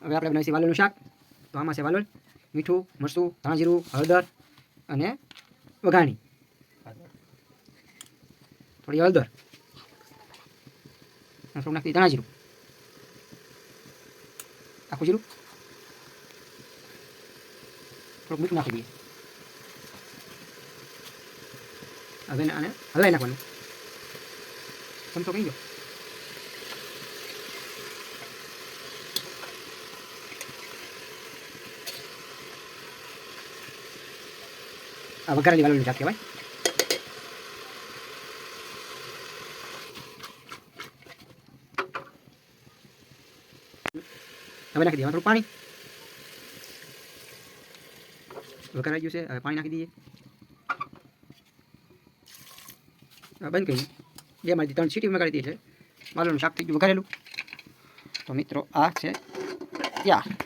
હવે આપણે બનાવીશું વાલોળનું શાક. તો આમાં છે વાલોળ, મીઠું, મરચું, ધાણા જીરું, હળદર અને વઘાણી, થોડી હળદર, થોડું નાખી ધાણા જીરું, આખું જીરું, થોડુંક મીઠું નાખી દઈએ. હવે આને હલાવી નાખવાનું. ચમચો કઈ ગયો? આ વઘારેલી વાલોળનું શાક કહેવાય. હવે નાખી દઈએ થોડું પાણી. વઘારાઈ ગયું છે, હવે પાણી નાખી દઈએ. બંધ કરી 2 માંથી 3 સીટી વગાડી દઈએ છે. વાલોળનું શાક થઈ ગયું વઘારેલું. તો મિત્રો આ છે તૈયાર.